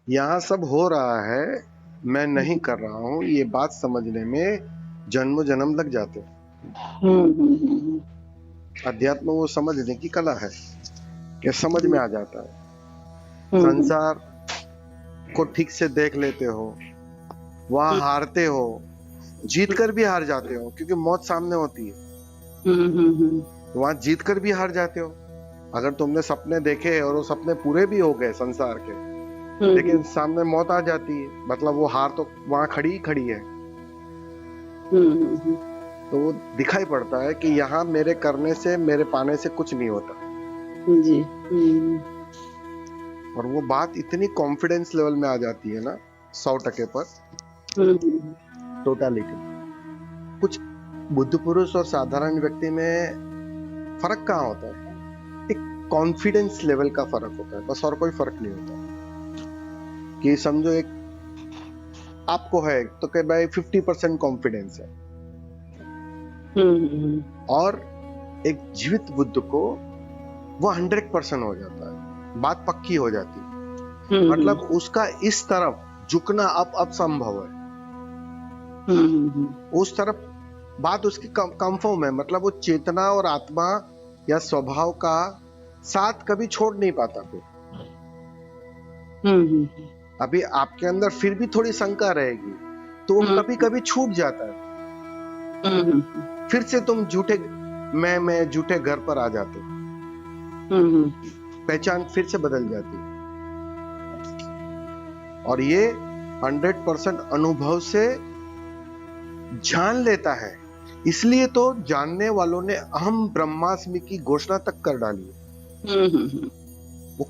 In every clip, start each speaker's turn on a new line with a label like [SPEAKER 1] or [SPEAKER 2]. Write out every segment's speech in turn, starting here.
[SPEAKER 1] यहाँ सब हो रहा है, मैं नहीं कर रहा हूँ, ये बात समझने में जन्म जन्म लग जाते हैं। अध्यात्म वो समझने की कला है कि समझ में आ जाता है। संसार को ठीक से देख लेते हो, वहां हारते हो, जीत कर भी हार जाते हो, क्योंकि मौत सामने होती है। वहां जीत कर भी हार जाते हो। अगर तुमने सपने देखे और वो सपने पूरे भी हो गए संसार के, लेकिन सामने मौत आ जाती है, मतलब वो हार तो वहां खड़ी ही खड़ी है। तो वो दिखाई पड़ता है कि यहाँ मेरे करने से, मेरे पाने से कुछ नहीं होता
[SPEAKER 2] जी।
[SPEAKER 1] और वो बात इतनी कॉन्फिडेंस लेवल में आ जाती है ना, 100% पर टोटलिटी। कुछ बुद्ध पुरुष और साधारण व्यक्ति में फर्क कहाँ होता है? एक कॉन्फिडेंस लेवल का फर्क होता है, बस, और कोई फर्क नहीं होता। कि समझो एक आपको है तो कि भाई 50% कॉन्फिडेंस है, और एक जीवित बुद्ध को वो 100% हो जाता है, बात पक्की हो जाती है। मतलब उसका इस तरफ झुकना अब संभव है, उस तरफ बात उसकी कंफर्म है। मतलब वो चेतना और आत्मा या स्वभाव का साथ कभी छोड़ नहीं पाता। फिर अभी आपके अंदर फिर भी थोड़ी शंका रहेगी, तो वो कभी कभी छूट जाता है। फिर से तुम झूठे मैं झूठे घर पर आ जाते, पहचान फिर से बदल जाती। और ये 100% अनुभव से जान लेता है। इसलिए तो जानने वालों ने अहम ब्रह्मास्मि की घोषणा तक कर डाली। वो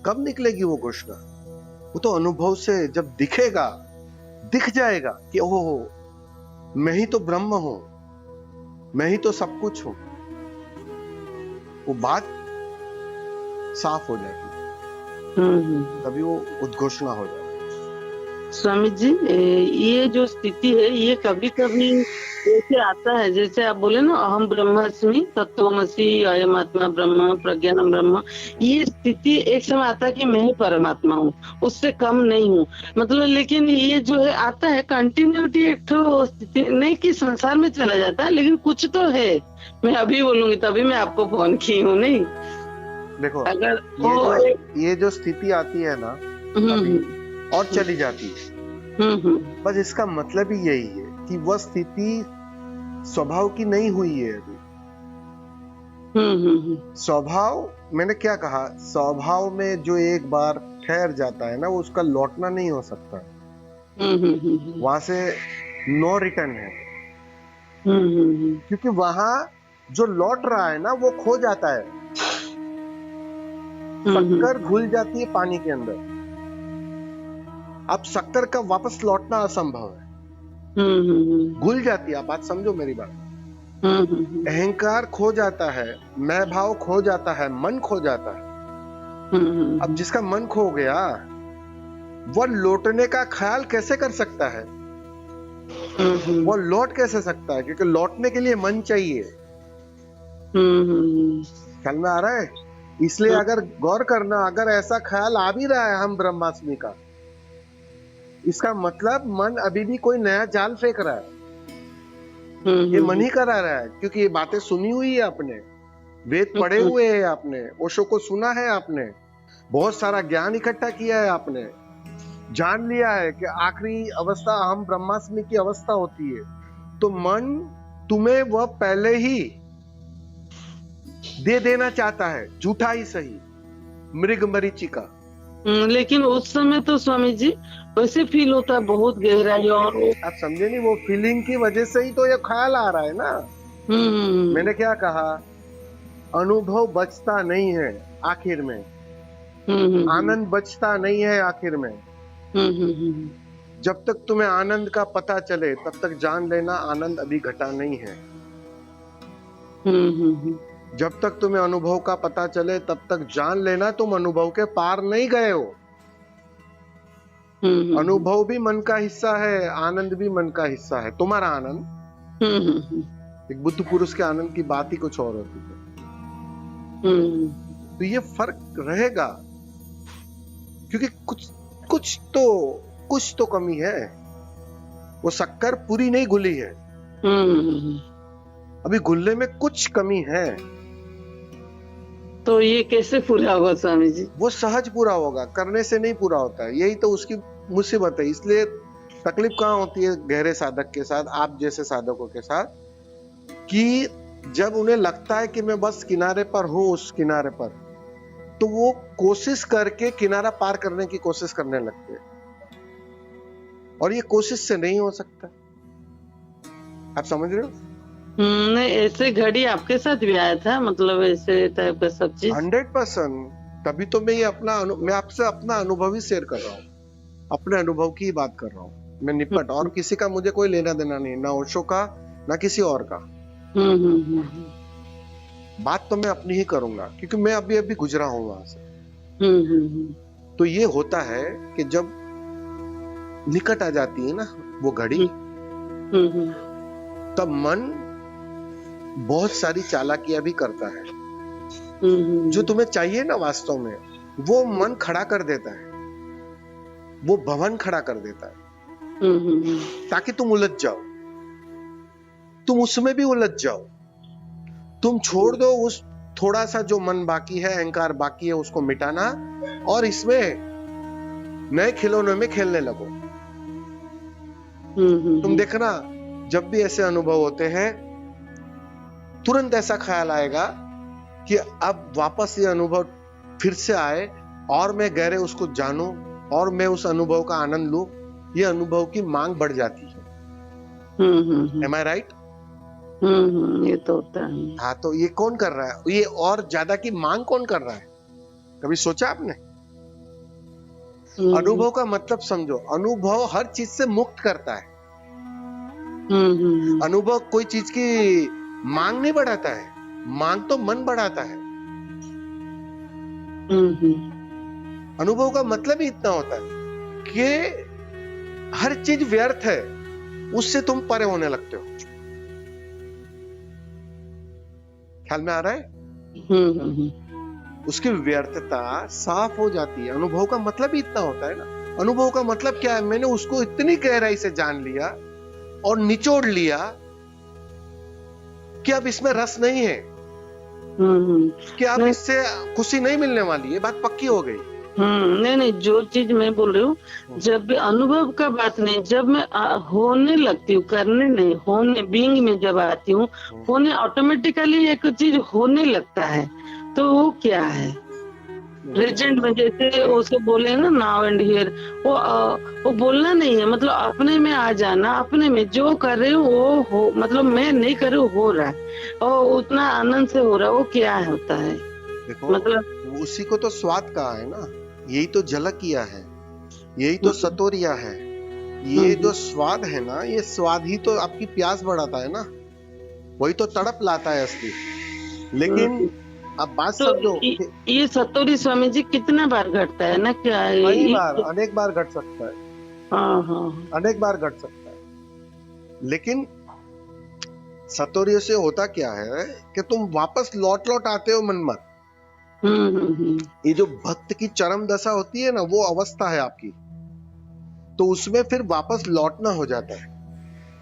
[SPEAKER 1] कब निकलेगी वो घोषणा? वो तो अनुभव से जब दिखेगा, दिख जाएगा कि ओहो, मैं ही तो ब्रह्म हूं, मैं ही तो सब कुछ हूं। वो बात साफ हो जाती है, तभी वो उद्घोषणा हो जाती है।
[SPEAKER 2] स्वामी जी, ये जो स्थिति है ये कभी कभी ऐसे आता है, जैसे आप बोले ना, अहम ब्रह्मास्मि तत्त्वमसि अयम आत्मा ब्रह्म प्रज्ञानम ब्रह्म। ये स्थिति एक समय आता है कि मैं ही परमात्मा हूँ, उससे कम नहीं हूँ, मतलब। लेकिन ये जो है आता है कंटिन्यूटी, एक तो स्थिति नहीं कि संसार में चला जाता है, लेकिन कुछ तो है। मैं अभी बोलूंगी, तभी मैं आपको फोन की हूँ। नहीं,
[SPEAKER 1] देखो,
[SPEAKER 2] अगर
[SPEAKER 1] ये जो स्थिति आती है ना अभी और चली जाती है, बस इसका मतलब ही यही है कि वह स्थिति स्वभाव की नहीं हुई है अभी। स्वभाव, मैंने क्या कहा, स्वभाव में जो एक बार ठहर जाता है ना, वो उसका लौटना नहीं हो सकता। वहां से नो रिटर्न है। क्योंकि वहां जो लौट रहा है ना, वो खो जाता है। शक्कर घुल जाती है पानी के अंदर। अब शक्कर का वापस लौटना असंभव है, घुल जाती है। आप बात समझो मेरी बात। अहंकार खो जाता है, मैं भाव खो जाता है, मन खो जाता है। अब जिसका मन खो गया, वह लौटने का ख्याल कैसे कर सकता है? वो लौट कैसे सकता है? क्योंकि लौटने के लिए मन चाहिए। ख्याल में आ रहा है? इसलिए अगर गौर करना, अगर ऐसा ख्याल आ भी रहा है हम ब्रह्मास्मि का, इसका मतलब मन अभी भी कोई नया जाल फेंक रहा है। ये मन ही करा रहा है, क्योंकि ये बातें सुनी हुई है आपने, वेद पढ़े हुए हैं आपने, ओशो को सुना है आपने, बहुत सारा ज्ञान इकट्ठा किया है आपने, जान लिया है कि आखिरी अवस्था अहम ब्रह्मास्मि की अवस्था होती है। तो मन तुम्हें वह पहले ही दे देना चाहता है, झूठा ही सही, मृग मरीचिका।
[SPEAKER 2] लेकिन उस समय तो स्वामी जी वैसे फील होता है, बहुत गहराई। और
[SPEAKER 1] आप समझे नहीं, वो फीलिंग की वजह से ही तो ये ख्याल आ रहा है ना। मैंने क्या कहा, अनुभव बचता नहीं है आखिर में, आनंद बचता नहीं है आखिर में। जब तक तुम्हें आनंद का पता चले, तब तक जान लेना आनंद अभी घटा नहीं है। जब तक तुम्हें अनुभव का पता चले, तब तक जान लेना तुम अनुभव के पार नहीं गए हो। अनुभव भी मन का हिस्सा है, आनंद भी मन का हिस्सा है। तुम्हारा आनंद, एक बुद्ध पुरुष के आनंद की बात ही कुछ और होती है। तो ये फर्क रहेगा, क्योंकि कुछ कुछ तो कमी है, वो शक्कर पूरी नहीं घुली है, अभी घुलने में कुछ कमी है।
[SPEAKER 2] तो ये कैसे पूरा होगा स्वामी जी?
[SPEAKER 1] वो सहज पूरा होगा, करने से नहीं पूरा होता है, यही तो उसकी मुसीबत है। इसलिए तकलीफ कहाँ होती है गहरे साधक के साथ, आप जैसे साधकों के साथ, कि जब उन्हें लगता है कि मैं बस किनारे पर हूं, उस किनारे पर, तो वो कोशिश करके किनारा पार करने की कोशिश करने लगते हैं, और ये कोशिश से नहीं हो सकता। आप समझ रहे हो?
[SPEAKER 2] नहीं, ऐसे घड़ी आपके साथ भी आया था, मतलब ऐसे टाइप का सब चीज?
[SPEAKER 1] 100%। तभी तो मैं मैं आपसे अपना अनुभव ही शेयर कर रहा हूँ, अपने अनुभव की ही बात कर रहा हूँ मैं निपट, और किसी का मुझे कोई लेना देना नहीं, ना ओशो का ना किसी और का। बात तो मैं अपनी ही करूंगा, क्योंकि मैं अभी अभी गुजरा हूं वहां से। तो ये होता है कि जब निकट आ जाती है ना वो घड़ी, तब मन बहुत सारी चालाकियां भी करता है। जो तुम्हें चाहिए ना वास्तव में, वो मन खड़ा कर देता है, वो भवन खड़ा कर देता है, ताकि तुम उलझ जाओ, तुम उसमें भी उलझ जाओ। तुम छोड़ दो उस थोड़ा सा जो मन बाकी है, अहंकार बाकी है, उसको मिटाना, और इसमें नए खिलौनों में खेलने लगो। तुम देखना, जब भी ऐसे अनुभव होते हैं, तुरंत ऐसा ख्याल आएगा कि अब वापस ये अनुभव फिर से आए, और मैं गहरे उसको जानूं, और मैं उस अनुभव का आनंद लूं। ये अनुभव की मांग बढ़ जाती है। Am I right?
[SPEAKER 2] ये तो होता है।
[SPEAKER 1] हाँ, तो ये कौन कर रहा है, ये और ज्यादा की मांग कौन कर रहा है? कभी सोचा आपने? अनुभव का मतलब समझो, अनुभव हर चीज से मुक्त करता है। अनुभव कोई चीज की मांग नहीं बढ़ाता है, मांग तो मन बढ़ाता है। अनुभव का मतलब ही इतना होता है कि हर चीज व्यर्थ है, उससे तुम परे होने लगते हो। ख्याल में आ रहा है? उसकी व्यर्थता साफ हो जाती है। अनुभव का मतलब ही इतना होता है ना। अनुभव का मतलब क्या है? मैंने उसको इतनी गहराई से जान लिया और निचोड़ लिया कि अब इसमें रस नहीं है, कि अब इससे खुशी नहीं मिलने वाली है, बात पक्की हो गई।
[SPEAKER 2] नहीं, जो चीज मैं बोल रही हूँ, जब भी अनुभव का बात नहीं, जब मैं होने लगती हूँ, करने नहीं, होने बीइंग में जब आती हूँ, होने ऑटोमेटिकली एक चीज होने लगता है, तो वो क्या है? प्रेजेंट में जैसे उसे बोले ना, नाउ एंड हियर, वो बोलना नहीं है, मतलब अपने में आ जाना, अपने में जो कर रहे हो वो हो, मतलब मैं नहीं कर रही हूँ, हो रहा है, और उतना आनंद से हो रहा है, वो क्या होता है?
[SPEAKER 1] देखो, मतलब उसी को तो स्वाद कहा है ना, यही तो झलक किया है, यही तो सतोरिया है। ये जो स्वाद है ना, ये स्वाद ही तो आपकी प्यास बढ़ाता है ना, वही तो तड़प लाता है असली। लेकिन अब बात
[SPEAKER 2] तो
[SPEAKER 1] समझो,
[SPEAKER 2] ये सतोरी स्वामी जी कितना बार घटता है ना, क्या
[SPEAKER 1] कई बार, अनेक बार घट सकता है। अनेक बार घट सकता है। लेकिन सतोरी से होता क्या है कि तुम वापस लौट आते हो मनमत। ये जो भक्त की चरम दशा होती है ना, वो अवस्था है आपकी, तो उसमें फिर वापस लौटना हो जाता है।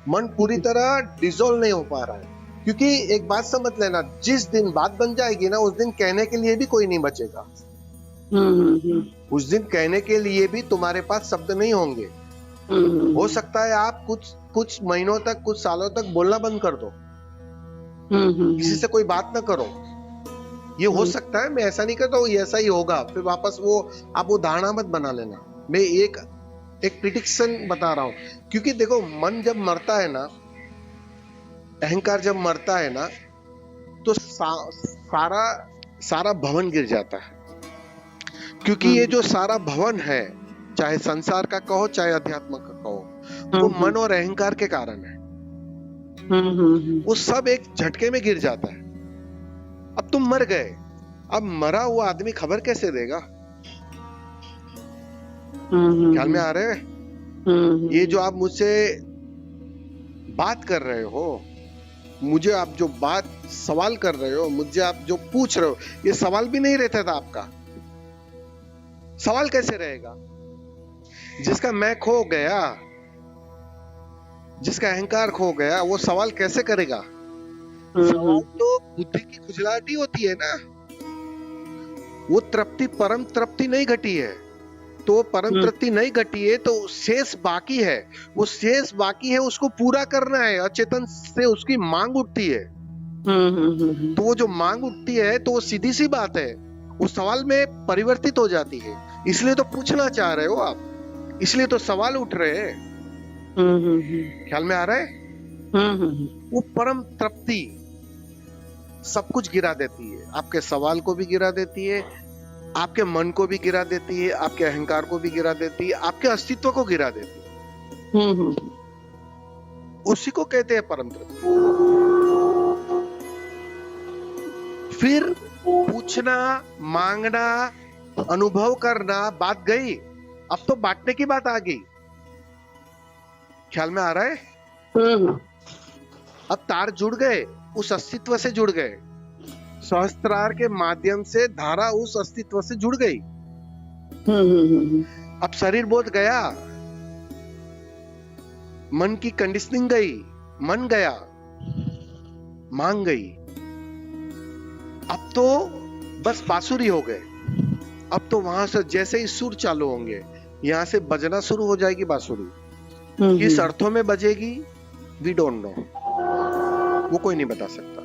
[SPEAKER 1] मन पूरी तरह डिसॉल्व नहीं हो पा रहा है, क्योंकि एक बात समझ लेना, जिस दिन बात बन जाएगी ना, उस दिन कहने के लिए भी कोई नहीं बचेगा। उस दिन कहने के लिए भी तुम्हारे पास शब्द नहीं होंगे। हो सकता है आप कुछ महीनों तक, कुछ सालों तक बोलना बंद कर दो, किसी से कोई बात ना करो। ये हो सकता है, मैं ऐसा नहीं कहता हूँ ये ऐसा ही होगा, फिर वापस वो आप वो धारणा मत बना लेना। मैं एक प्रिडिक्शन बता रहा हूं, क्योंकि देखो, मन जब मरता है ना, अहंकार जब मरता है ना, तो सारा भवन गिर जाता है। क्योंकि ये जो सारा भवन है, चाहे संसार का कहो चाहे अध्यात्म का कहो, वो मन और अहंकार के कारण है। वो सब एक झटके में गिर जाता है। अब तुम मर गए, अब मरा हुआ आदमी खबर कैसे देगा? ख्याल में आ रहे हैं? ये जो आप मुझसे बात कर रहे हो, मुझे आप जो बात सवाल कर रहे हो, मुझे आप जो पूछ रहे हो, ये सवाल भी नहीं रहता था आपका। सवाल कैसे रहेगा? जिसका मैं खो गया, जिसका अहंकार खो गया, वो सवाल कैसे करेगा? सवाल तो बुद्धि की खुजलाहट ही होती है ना। वो तृप्ति, परम तृप्ति नहीं घटी है, तो वो परम तृप्ति नहीं घटी है, तो शेष बाकी है। वो शेष बाकी है, उसको पूरा करना है। अचेतन से उसकी मांग उठती है। तो वो जो मांग उठती है, तो वो सीधी सी बात है, उस सवाल में परिवर्तित हो जाती है। इसलिए तो पूछना चाह रहे हो आप, इसलिए तो सवाल उठ रहे हैं। ख्याल में आ रहा है? वो परम तृप्ति सब कुछ गिरा देती है। आपके सवाल को भी गिरा देती है, आपके मन को भी गिरा देती है, आपके अहंकार को भी गिरा देती है, आपके अस्तित्व को गिरा देती है। उसी को कहते हैं परम तृप्ति। फिर पूछना, मांगना, अनुभव करना, बात गई। अब तो बांटने की बात आ गई। ख्याल में आ रहा है? अब तार जुड़ गए, उस अस्तित्व से जुड़ गए। सहस्त्रार के माध्यम से धारा उस अस्तित्व से जुड़ गई। अब शरीर बोध गया, मन की कंडीशनिंग गई, मन गया, मांग गई। अब तो बस बांसुरी हो गए। अब तो वहां से जैसे ही सुर चालू होंगे, यहां से बजना शुरू हो जाएगी बांसुरी। किस अर्थों में बजेगी, वी डोंट नो, वो कोई नहीं बता सकता,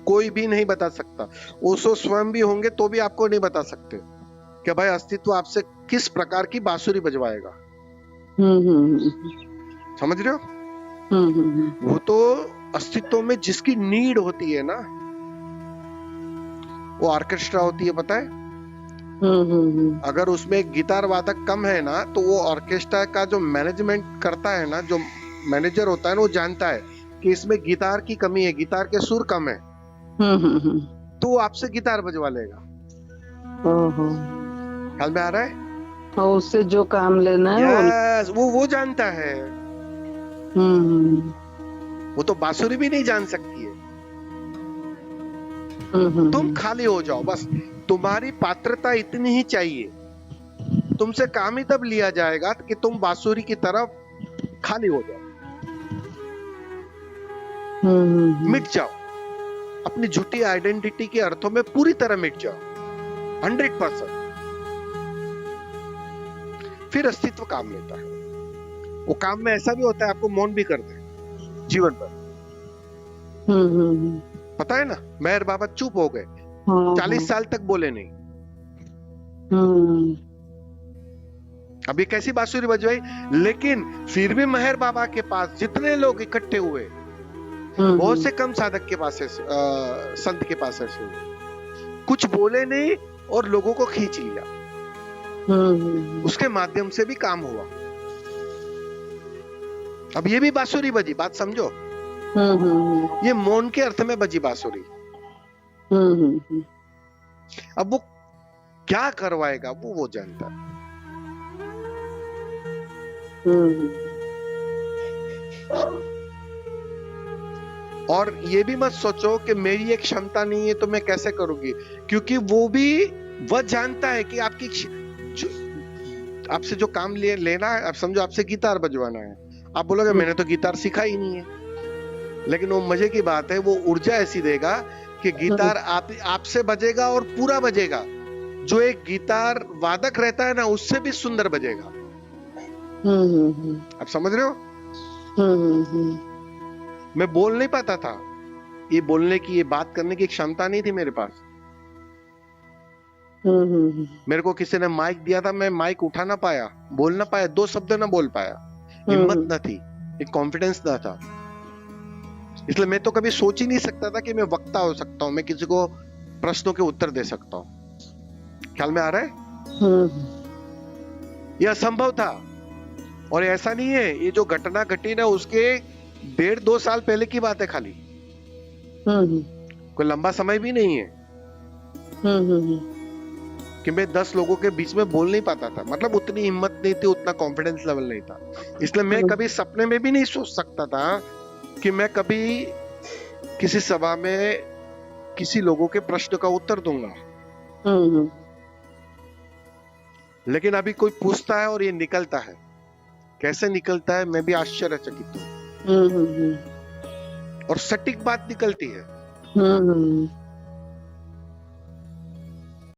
[SPEAKER 1] कोई भी नहीं बता सकता। ओशो स्वयं भी होंगे तो भी आपको नहीं बता सकते कि भाई अस्तित्व आपसे किस प्रकार की बांसुरी बजवाएगा। समझ रहे हो? वो तो अस्तित्व में जिसकी नीड होती है ना, वो ऑर्केस्ट्रा होती है, पता है? अगर उसमें एक गिटार वादक कम है ना, तो वो ऑर्केस्ट्रा का जो मैनेजमेंट करता है ना, जो मैनेजर होता है ना, वो जानता है कि इसमें गिटार की कमी है, गिटार के सुर कम है, तो वो आपसे गिटार बजवा लेगा। ख्याल में आ रहा है?
[SPEAKER 2] और उससे जो काम लेना है
[SPEAKER 1] वो जानता है। वो तो बांसुरी भी नहीं जान सकती है। तुम खाली हो जाओ, बस तुम्हारी पात्रता इतनी ही चाहिए। तुमसे काम ही तब लिया जाएगा कि तुम बांसुरी की तरफ खाली हो जाओ, मिट जाओ, अपनी झूठी आइडेंटिटी के अर्थों में पूरी तरह मिट जाओ, 100%। फिर अस्तित्व काम लेता है। वो काम में ऐसा भी होता है, आपको मौन भी कर दे जीवन भर। पता है ना, मेहर बाबा चुप हो गए, 40 साल तक बोले नहीं। अभी कैसी बांसुरी बजवाई, लेकिन फिर भी मेहर बाबा के पास जितने लोग इकट्ठे हुए, बहुत से कम साधक के पास ऐसे, संत के पास ऐसे हुए, कुछ बोले नहीं और लोगों को खींच लिया। उसके माध्यम से भी काम हुआ। अब ये भी बांसुरी बजी, बात समझो। ये मौन के अर्थ में बजी बांसुरी। अब वो क्या करवाएगा, वो जानता है। और ये भी मत सोचो कि मेरी एक क्षमता नहीं है तो मैं कैसे करूंगी, क्योंकि वह जानता है कि आपसे जो काम लेना है। अब समझो आपसे गिटार बजवाना है, आप बोलोगे मैंने तो गिटार सीखा ही नहीं है, लेकिन वो मजे की बात है, वो ऊर्जा ऐसी देगा कि गिटार आपसे बजेगा और पूरा बजेगा। जो एक गिटार वादक रहता है ना, उससे भी सुंदर बजेगा। आप समझ रहे हो? मैं बोल नहीं पाता था, ये बोलने की, ये बात करने की क्षमता नहीं थी मेरे पास। मेरे को किसी ने माइक दिया था, मैं माइक उठा ना पाया, बोल ना पाया, 2 शब्द ना बोल पाया, हिम्मत न थी, एक कॉन्फिडेंस ना था। इसलिए मैं तो कभी सोच ही नहीं सकता था कि मैं वक्ता हो सकता हूं, मैं किसी को प्रश्नों के उत्तर दे सकता हूं। ख्याल में आ रहा है? यह असंभव था। और ऐसा नहीं है, ये जो घटना घटी ना, उसके 1.5-2 साल पहले की बात है खाली, कोई लंबा समय भी नहीं है कि मैं 10 लोगों के बीच में बोल नहीं पाता था। मतलब उतनी हिम्मत नहीं थी, उतना कॉन्फिडेंस लेवल नहीं था। इसलिए मैं कभी सपने में भी नहीं सोच सकता था कि मैं कभी किसी सभा में किसी लोगों के प्रश्न का उत्तर दूंगा। लेकिन अभी कोई पूछता है और ये निकलता है। कैसे निकलता है, मैं भी आश्चर्यचकित हूँ।
[SPEAKER 2] हम्म,
[SPEAKER 1] और सटीक बात निकलती है।
[SPEAKER 2] हम्म,